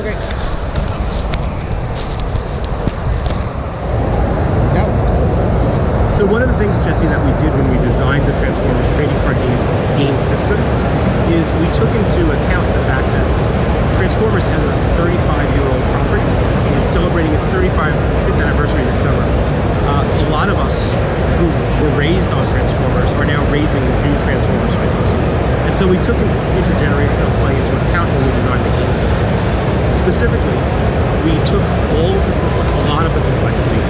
Okay. So one of the things, Jesse, that we did when we designed the Transformers trading card game system is we took into account the fact that Transformers has a 35-year-old property and celebrating its 35th anniversary this summer. A lot of us who were raised on Transformers are now raising new Transformers fans. And so we took an intergenerational play into account when we designed the game system. Specifically, we took a lot of the complexity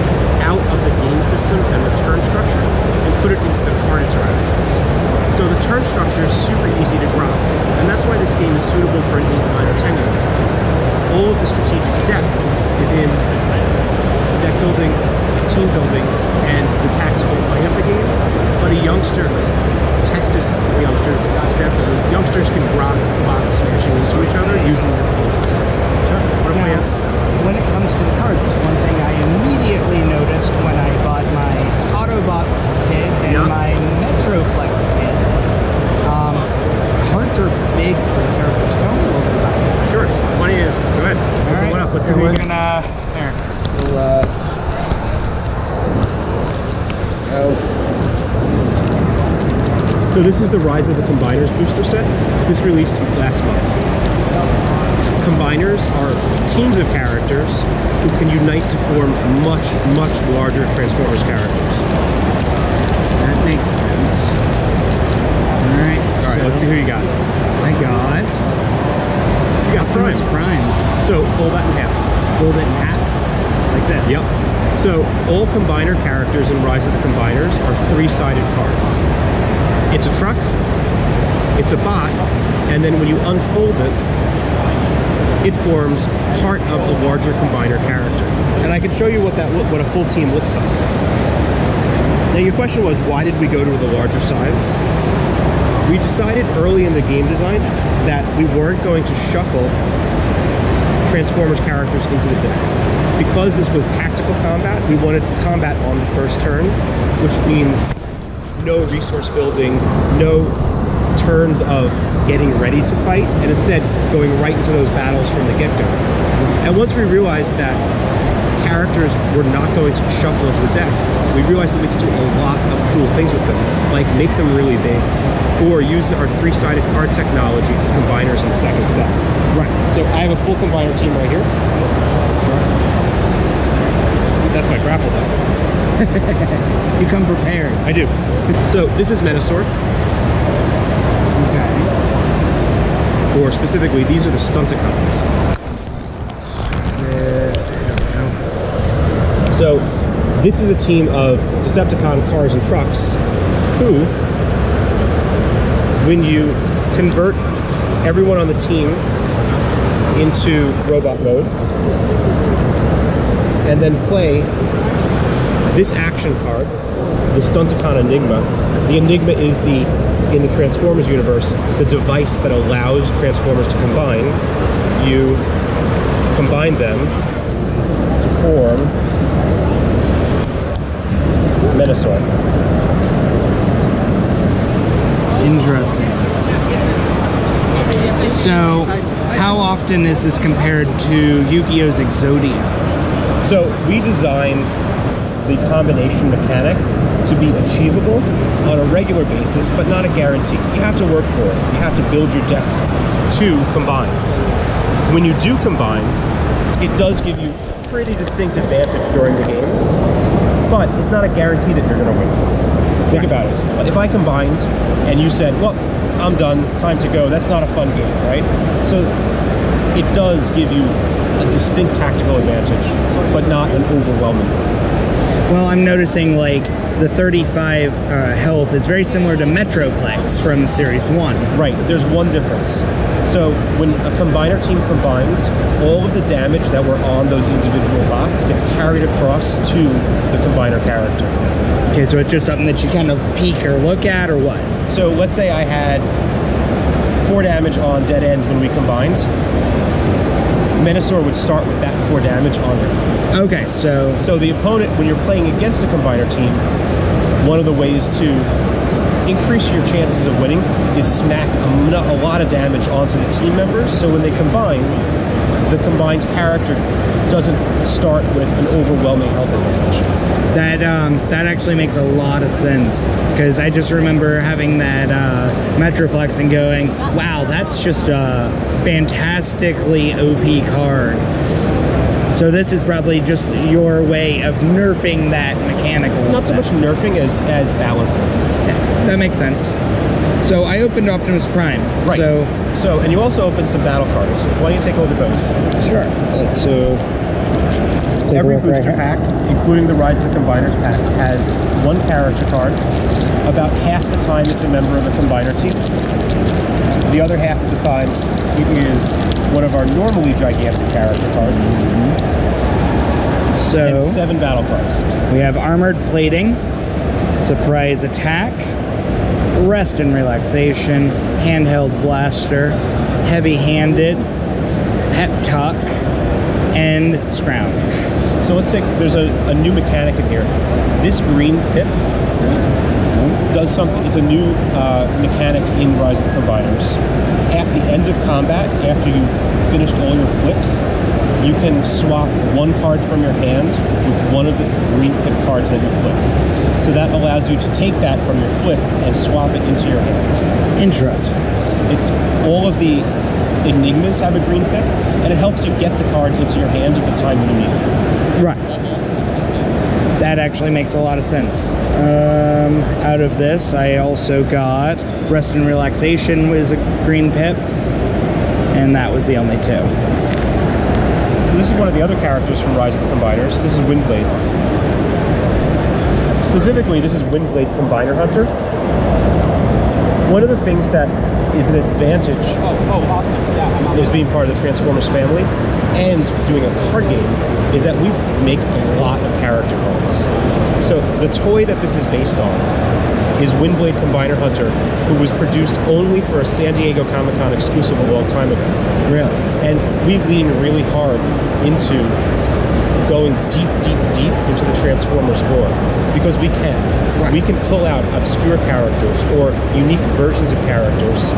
out of the game system and the turn structure and put it into the card interactions. So the turn structure is super easy to grok, and that's why this game is suitable for an 8, 9, or 10-year-old. All of the strategic depth is in deck building, team building, and the tactical line of the game. But a youngster, tested the youngsters extensively, youngsters can grok while smashing into each other using this game system. Sure. Now, when it comes to the cards, one thing I immediately noticed when I bought my Autobots kit and my Metroplex kits, cards are big for the characters. Tell me a little bit about it. Sure. Why don't you go ahead? All right. One up. Let's so see. We're gonna there. We'll go. So this is the Rise of the Combiners booster set. This released last month. Combiners are teams of characters who can unite to form much, much larger Transformers characters. That makes sense. Alright, so let's see who you got. I got... You got Prime. Prime. So fold that in half. Fold it in half? Like this? Yep. So all Combiner characters in Rise of the Combiners are 3-sided cards. It's a truck, it's a bot, and then when you unfold it, it forms part of a larger Combiner character. And I can show you what a full team looks like. Now your question was, why did we go to the larger size? We decided early in the game design that we weren't going to shuffle Transformers characters into the deck. Because this was tactical combat, we wanted combat on the first turn, which means no resource building, no turns of getting ready to fight, and instead going right into those battles from the get-go. And once we realized that characters were not going to shuffle into the deck, we realized that we could do a lot of cool things with them, like make them really big, or use our 3-sided card technology for Combiners in the second set. Right. So I have a full Combiner team right here. Sure. That's my grapple deck. You come prepared. I do. So this is Menasor. Okay. Or specifically, these are the Stunticons. So this is a team of Decepticon cars and trucks who, when you convert everyone on the team into robot mode and then play this action card, the Stunticon Enigma. The Enigma is in the Transformers universe, the device that allows Transformers to combine. You combine them to form Menasor. Interesting. So, how often is this compared to Yu-Gi-Oh's Exodia? So, we designed the combination mechanic to be achievable on a regular basis, but not a guarantee. You have to work for it. You have to build your deck to combine. When you do combine, it does give you a pretty distinct advantage during the game, but it's not a guarantee that you're going to win. Think about it. If I combined and you said, well, I'm done, time to go, that's not a fun game, right? So it does give you a distinct tactical advantage, but not an overwhelming one. Well, I'm noticing like the 35 health is very similar to Metroplex from Series 1. Right, there's one difference. So when a Combiner team combines, all of the damage that were on those individual bots gets carried across to the Combiner character. Okay, so it's just something that you kind of peek or look at, or what? So let's say I had 4 damage on Dead End when we combined. Menasor would start with that 4 damage on him. Okay, so the opponent, when you're playing against a Combiner team, one of the ways to increase your chances of winning is smack a lot of damage onto the team members, so when they combine, the combined character doesn't start with an overwhelming health advantage. That actually makes a lot of sense, because I just remember having that Metroplex and going, wow, that's just a fantastically OP card. So this is probably just your way of nerfing that mechanic a little Not so bit. much nerfing as balancing. Yeah, that makes sense. So I opened Optimus Prime. Right. So and you also opened some battle cards. Why don't you take a look at those? sure. Let's Every booster pack, including the Rise of the Combiners packs, has one character card. About half the time it's a member of a Combiner team. The other half of the time it is one of our normally gigantic character cards. So and 7 battle cards. we have Armored Plating, Surprise Attack, Rest and Relaxation, Handheld Blaster, Heavy Handed, Pep Talk, and Scrounge. So let's take, there's a new mechanic in here. This green pip does something, it's a new mechanic in Rise of the Combiners. At the end of combat, after you've finished all your flips, you can swap one card from your hand with one of the green pip cards that you flip. So that allows you to take that from your flip and swap it into your hand. Interesting. It's all of the Enigmas have a green pip, and it helps you get the card into your hand at the time you need it. Right. That actually makes a lot of sense. Out of this, I also got Rest and Relaxation was a green pip, and that was the only 2. So this is one of the other characters from Rise of the Combiners. This is Windblade. Specifically, this is Windblade Combiner Hunter. One of the things that is an advantage awesome. Yeah, is being part of the Transformers family and doing a card game is that we make a lot of character cards. So the toy that this is based on is Windblade Combiner Hunter, who was produced only for a San Diego Comic-Con exclusive a long time ago. Really? And we lean really hard into going deep into the Transformers lore, because we can. Right. We can pull out obscure characters or unique versions of characters,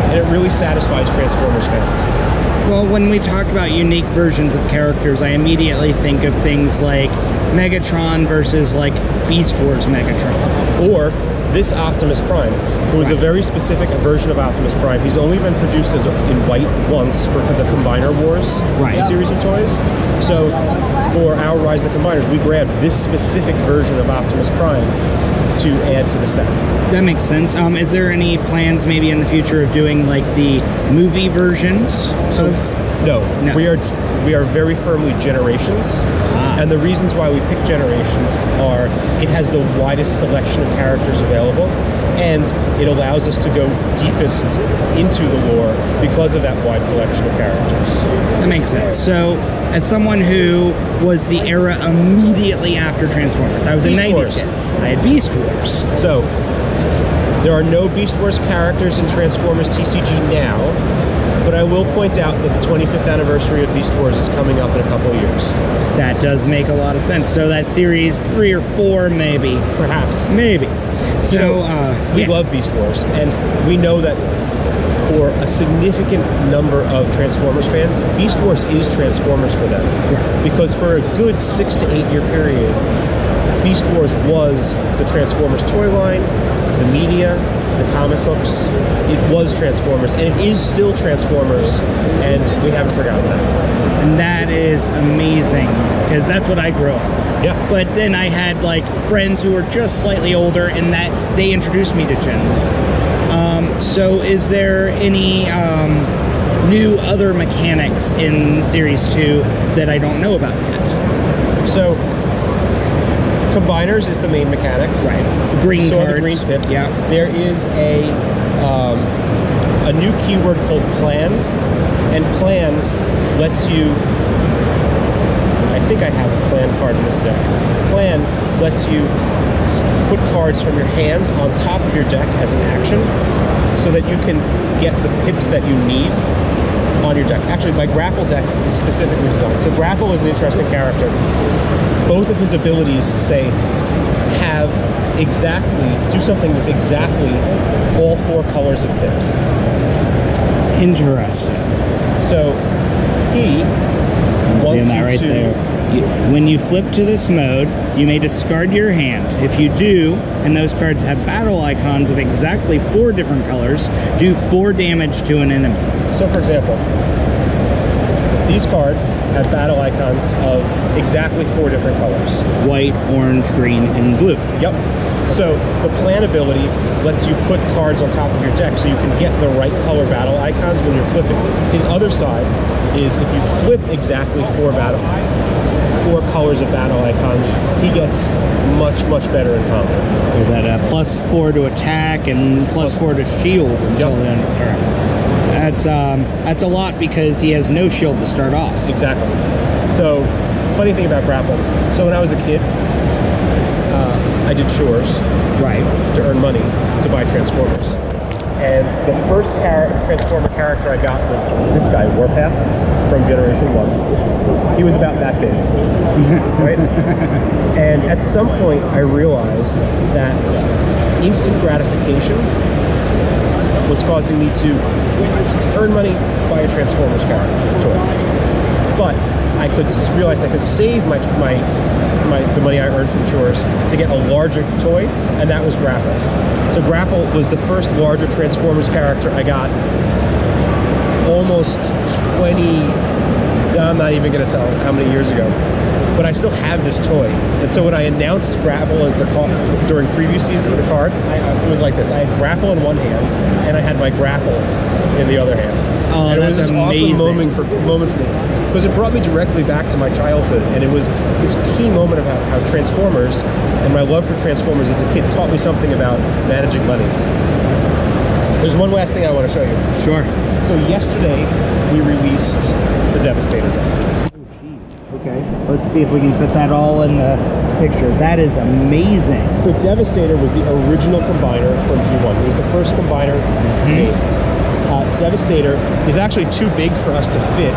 and it really satisfies Transformers fans. Well, when we talk about unique versions of characters, I immediately think of things like Megatron versus like Beast Wars Megatron. Or this Optimus Prime, who is a very specific version of Optimus Prime. He's only been produced as in white once for the Combiner Wars series of toys. So for our Rise of the Combiners, we grabbed this specific version of Optimus Prime to add to the set. That makes sense. Is there any plans maybe in the future of doing like the movie versions? So no. We are very firmly Generations, and the reasons why we pick Generations are it has the widest selection of characters available, and it allows us to go deepest into the lore because of that wide selection of characters. That makes sense. So, as someone who was the era immediately after Transformers, I was a Beast 90s Wars. kid. I had Beast Wars. So there are no Beast Wars characters in Transformers TCG now, but I will point out that the 25th anniversary of Beast Wars is coming up in a couple of years. That does make a lot of sense. So that series 3 or 4, maybe. Perhaps. Maybe. So, We yeah. love Beast Wars, and we know that for a significant number of Transformers fans, Beast Wars is Transformers for them. Right. Because for a good 6 to 8 year period, Beast Wars was the Transformers toy line, the media, the comic books. It was Transformers, and it is still Transformers, and we haven't forgotten that. And that is amazing, because that's what I grew up on. Yeah. But then I had like friends who were just slightly older, and that they introduced me to Gen 1. So is there any new other mechanics in Series 2 that I don't know about yet? So, Combiners is the main mechanic. Right. Green So cards. the green pip. Yeah. There is a new keyword called plan, and plan lets you. I think I have a plan card in this deck. Plan lets you put cards from your hand on top of your deck as an action, so that you can get the pips that you need on your deck. Actually, my Grapple deck is specifically designed. So Grapple is an interesting character. Both of his abilities say do something with exactly all 4 colors of pips. Interesting. So he wants Seeing that you right to... there. When you flip to this mode, you may discard your hand. If you do, and those cards have battle icons of exactly 4 different colors, do 4 damage to an enemy. So for example, these cards have battle icons of exactly 4 different colors. White, orange, green, and blue. Yep. So the plan ability lets you put cards on top of your deck so you can get the right color battle icons when you're flipping. His other side is if you flip exactly 4 colors of battle icons, he gets much better in combat. Is that a +4 to attack and +4 to shield until the end of the turn? That's a lot because he has no shield to start off. Exactly. So, funny thing about Grapple. So when I was a kid, I did chores to earn money to buy Transformers. And the first Transformer character I got was this guy, Warpath, from Generation 1. He was about that big, right? And at some point, I realized that instant gratification was causing me to earn money, buy a Transformers character toy. But I realized I could save the money I earned from chores to get a larger toy, and that was Grapple. So Grapple was the first larger Transformers character I got almost 20, I'm not even going to tell how many years ago, but I still have this toy. And so when I announced Grapple as the card during preview season for the card, it was like this. I had Grapple in one hand, and I had my Grapple in the other hand. Oh, and it was that's this amazing. awesome moment for me. Because it brought me directly back to my childhood, and it was this key moment of how Transformers and my love for Transformers as a kid taught me something about managing money. There's one last thing I want to show you. Sure. So yesterday, we released the Devastator deck. Oh, jeez. Okay. Let's see if we can fit that all in this picture. That is amazing. So Devastator was the original combiner from G1. It was the first combiner made. Devastator is actually too big for us to fit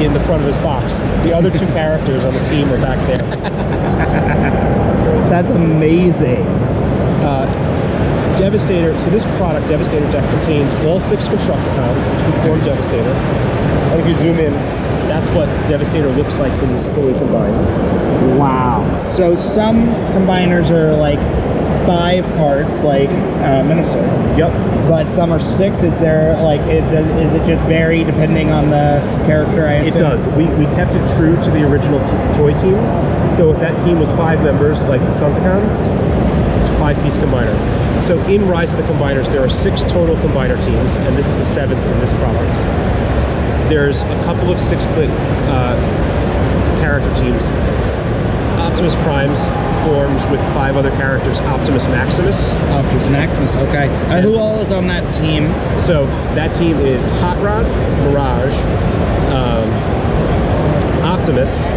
in the front of this box. The other 2 characters on the team are back there. That's amazing. Devastator, so this product, Devastator deck, contains all 6 Constructicons, which can form Devastator. And if you zoom in, that's what Devastator looks like when it's fully combined. Wow. So some combiners are like 5 cards, like Minister. Yep. But some are 6. Is there like is it just vary depending on the character? I assume it does. We kept it true to the original toy teams. So if that team was 5 members, like the Stunticons, it's a 5-piece combiner. So in Rise of the Combiners, there are 6 total combiner teams, and this is the 7th in this product. There's a couple of 6-split character teams. Optimus Prime's forms with 5 other characters, Optimus Maximus. Optimus Maximus, okay. Who all is on that team? So that team is Hot Rod, Mirage, Optimus,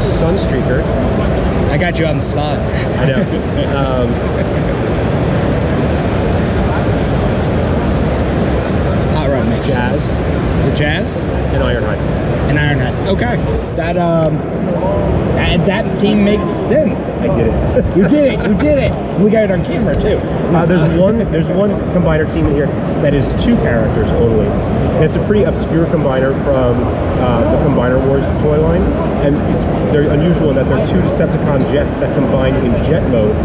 Sunstreaker. I got you on the spot. I know. Hot Rod makes Jazz. sense. Is it Jazz? And Ironhide. And Ironhide. Okay. That team makes sense. I did it. You did it. You did it. We got it on camera too. There's one combiner team in here that is 2 characters only. And it's a pretty obscure combiner from the Combiner Wars toy line, and they're unusual in that they're 2 Decepticon jets that combine in jet mode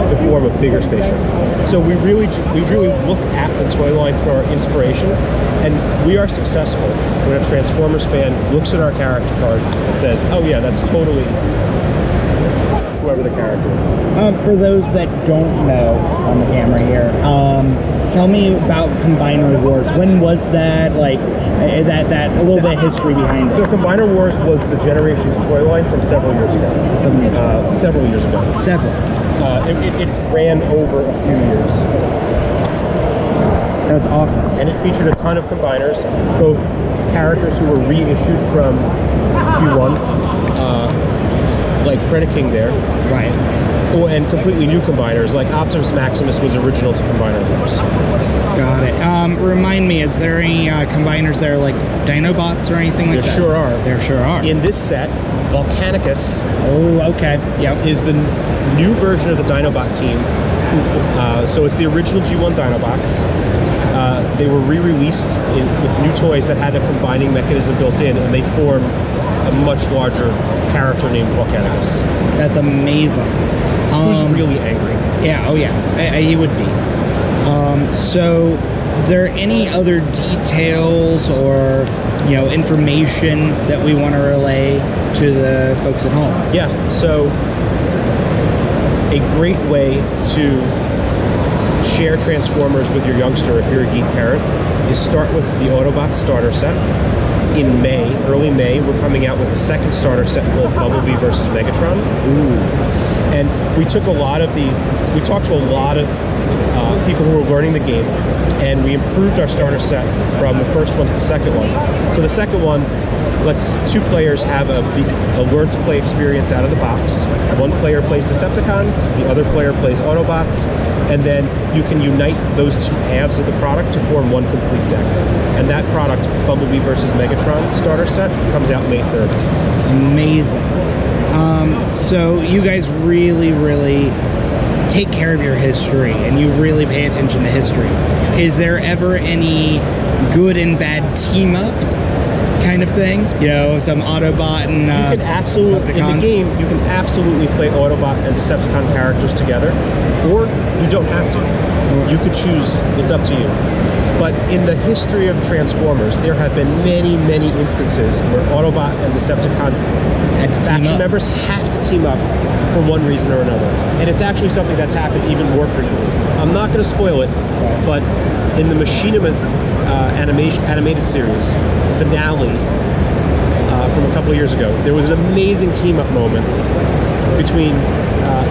to form a bigger spaceship. So we really look at the toy line for our inspiration, and we are successful when a Transformers fan looks at our character cards and says, "Oh yeah, that's totally whoever the character is." For those that don't know on the camera here, tell me about Combiner Wars. When was that? Like that a little bit of history behind it. So Combiner Wars was the Generations toy line from several years ago. Several years ago. Several. It ran over a few years. That's awesome. And it featured a ton of combiners, both characters who were reissued from G1, like Predaking there. Right. Oh, and completely new combiners, like Optimus Maximus was original to Combiner Wars. Got it. Remind me, is there any combiners that are like Dinobots or anything like that? There sure are. There sure are. In this set, Volcanicus okay. Yep. is the new version of the Dinobot team So it's the original G1 Dinobots. They were re-released with new toys that had a combining mechanism built in, and they form a much larger character named Volcanicus. That's amazing. Who's really angry. Yeah, oh yeah, he would be. So, is there any other details or, you know, information that we want to relay to the folks at home? Yeah, so a great way to share Transformers with your youngster if you're a geek parent is start with the Autobots Starter set. In May, early May, we're coming out with a second starter set called Bumblebee versus Megatron. Ooh. And we talked to a lot of people who were learning the game, and we improved our starter set from the first one to the second one. So the second one lets two players have a learn to play experience out of the box. One player plays Decepticons, the other player plays Autobots, and then you can unite those two halves of the product to form one complete deck. And that product, Bumblebee versus Megatron starter set, comes out May 3rd. Amazing. So you guys really, really take care of your history, and you really pay attention to history. Is there ever any good and bad team up kind of thing? You know, some Autobot and you can absolutely Decepticons? in the game you can absolutely play Autobot and Decepticon characters together, or you don't have to. You could choose. It's up to you. But in the history of Transformers, there have been many, many instances where Autobot and Decepticon faction members have to team up for one reason or another. And it's actually something that's happened even more frequently. I'm not going to spoil it, but in the Machinima animated series finale from a couple of years ago, there was an amazing team-up moment between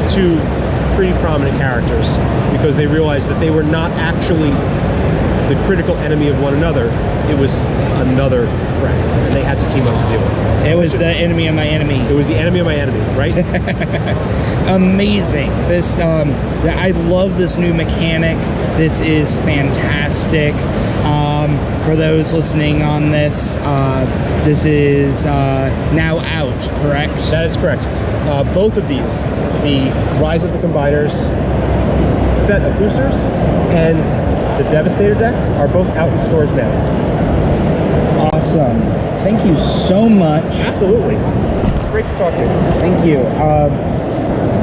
two pretty prominent characters, because they realized that they were not actually the critical enemy of one another. It was another threat, and they had to team up to deal with it. It was the enemy of my enemy. It was the enemy of my enemy, right? Amazing. This I love this new mechanic. This is fantastic. For those listening on this, this is now out, correct? That is correct. Both of these, the Rise of the Combiners set of boosters and the Devastator deck, are both out in stores now. Awesome. Thank you so much. Absolutely. It's great to talk to you. Thank you.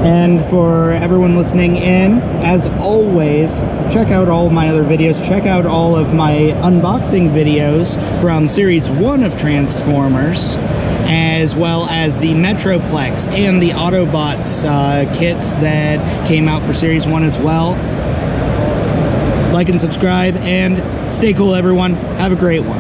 And for everyone listening in, as always, check out all of my other videos. Check out all of my unboxing videos from Series 1 of Transformers, as well as the Metroplex and the Autobots kits that came out for Series 1 as well. Like and subscribe, and stay cool, everyone. Have a great one.